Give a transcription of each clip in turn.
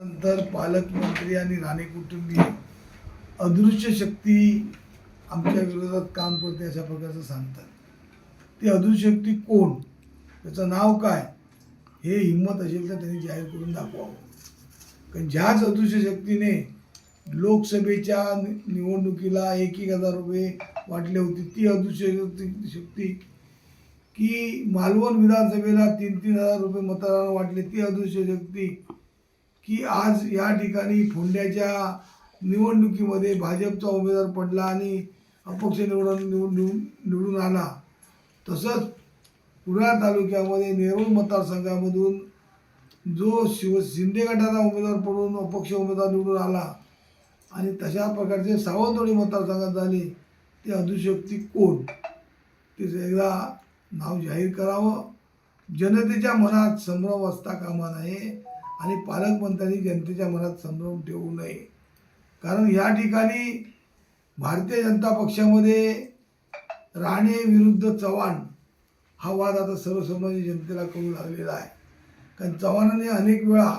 नंतर पालकमंत्री आणि राणे कुटुंबीय अदृश्य शक्ती आमच्या विरोधात काम करते अशा प्रकारचं सांगतात. ती अदृश्य शक्ती कोण, त्याचं नाव काय, हे हिंमत असेल तर त्यांनी जाहीर करून दाखवावं. कारण ज्याच अदृश्य शक्तीने लोकसभेच्या निवडणुकीला 1,000 रुपये वाटले होते, ती अदृश्य शक्ती की मालवण विधानसभेला 3,000 रुपये मतदारांना वाटले, ती अदृश्य शक्ती की आज या ठिकाणी फोंड्याच्या निवडणुकीमध्ये भाजपचा उमेदवार पडला आणि अपक्ष निवडून आला. तसंच कुडाळ तालुक्यामध्ये नेरूळ मतदारसंघामधून जो शिंदे गटाचा उमेदवार पडून अपक्ष उमेदवार निवडून आला आणि तशा प्रकारचे सावंतवाडी मतदारसंघात झाले, ते अदृश्य शक्ती कोण, ते एकदा नाव जाहीर करावं. जनतेच्या मनात संभ्रम असता कामा नये आणि पालकमंत्र्यांनी जनतेच्या मनात संभ्रम ठेवू नये. कारण या ठिकाणी भारतीय जनता पक्षामध्ये राणे विरुद्ध चव्हाण हा वाद आता सर्वसामान्य जनतेला कळू लागलेला आहे. कारण चव्हाणांनी अनेक वेळा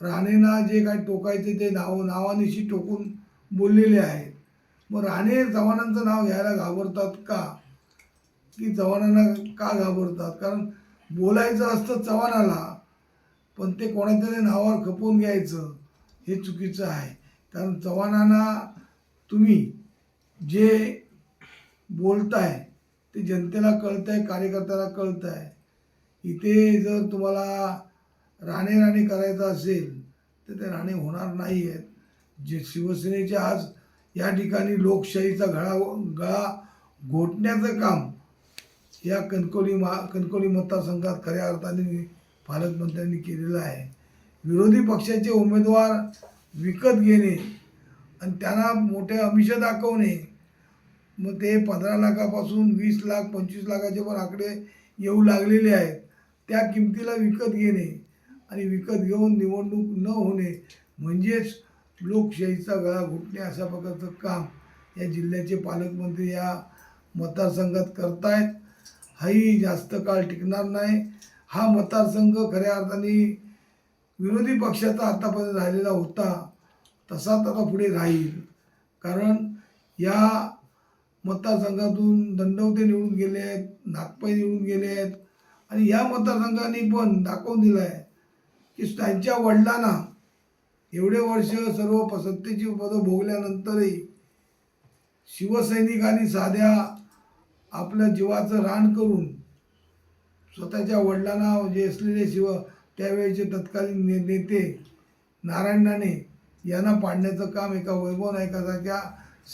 राणेंना जे काही टोकायचे ते नावानिशी टोकून बोललेले आहेत. मग राणे चव्हाणांचं नाव घ्यायला घाबरतात का, की चव्हाणांना का घाबरतात? कारण बोलायचं असतं चव्हाणाला, पण ते कोणातरी नावावर खपवून घ्यायचं हे चुकीचं आहे. कारण चव्हाणांना तुम्ही जे बोलताय ते जनतेला कळतं आहे, कार्यकर्त्याला कळतं आहे. इथे जर तुम्हाला राणे करायचं असेल तर ते राणे होणार नाही आहेत. जे शिवसेनेचे आज या ठिकाणी लोकशाहीचा गळा घोटण्याचं काम या कणकवली मतदारसंघात खऱ्या अर्थाने पालकमंत्र्यांनी केलेलं आहे. विरोधी पक्षाचे उमेदवार विकत घेणे आणि त्यांना मोठे आमिष दाखवणे, मग ते 15 लाखापासून 20 लाख 25 लाखाचे पण आकडे येऊ लागलेले आहेत. त्या किमतीला विकत घेणे आणि विकत घेऊन निवडणूक न होणे म्हणजेच लोकशाहीचा गळा घोटणे अशा प्रकारचं काम या जिल्ह्याचे पालकमंत्री या मतदारसंघात करतायत. हाही जास्त काळ टिकणार नाही. हा मतदारसंघ खऱ्या अर्थाने विरोधी पक्षाचा आतापर्यंत राहिलेला होता तसाच आता पुढे राहील. कारण या मतदारसंघातून दंडवते निवडून गेले आहेत, नागपै निवडून गेले आहेत आणि या मतदारसंघाने पण दाखवून दिलं आहे की त्यांच्या वडिलांना एवढे वर्ष सर्व सत्तेची पदं भोगल्यानंतरही शिवसैनिकांनी साध्या आपल्या जीवाचं रान करून स्वतःच्या वडिलांना जे असलेले त्यावेळेचे तत्कालीन नेते नारायण राणे यांना पाडण्याचं काम एका वैभव नायकासारख्या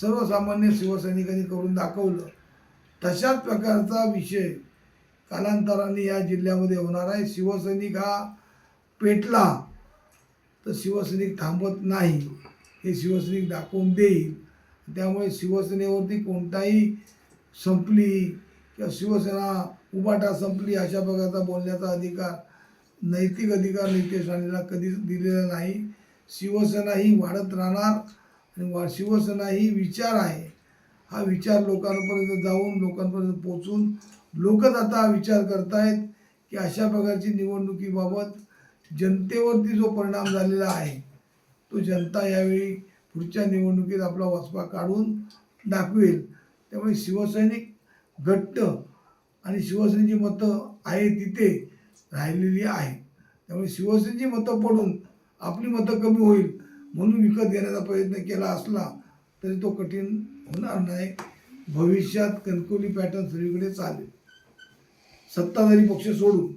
सर्वसामान्य शिवसैनिकांनी करून दाखवलं. तशाच प्रकारचा विषय कालांतराने या जिल्ह्यामध्ये होणार आहे. शिवसैनिक हा पेटला तर शिवसैनिक थांबत नाही, हे शिवसैनिक दाखवून देईल. त्यामुळे शिवसेनेवरती कोणताही संपली किंवा शिवसेना उभाटा संपली अशा प्रकारचा बोलण्याचा अधिकार, नैतिक अधिकार नितेश राणेंना कधीच दिलेला नाही. शिवसेना ही वाढत राहणार आणि शिवसेना ही विचार आहे. हा विचार लोकांपर्यंत जाऊन लोकांपर्यंत पोचून लोकच आता हा विचार करतायत की अशा प्रकारची निवडणुकीबाबत जनतेवरती जो परिणाम झालेला आहे तो जनता यावेळी पुढच्या निवडणुकीत आपला वचपा काढून दाखवेल. त्यामुळे शिवसैनिक घट्ट आणि शिवसेनेची मतं आहे तिथे राहिलेली आहे. त्यामुळे शिवसेनेची मतं पडून आपली मतं कमी होईल म्हणून विकत घेण्याचा प्रयत्न केला असला तरी तो कठीण होणार नाही. भविष्यात कणकवली पॅटर्न सगळीकडे चालेल, सत्ताधारी पक्ष सोडून.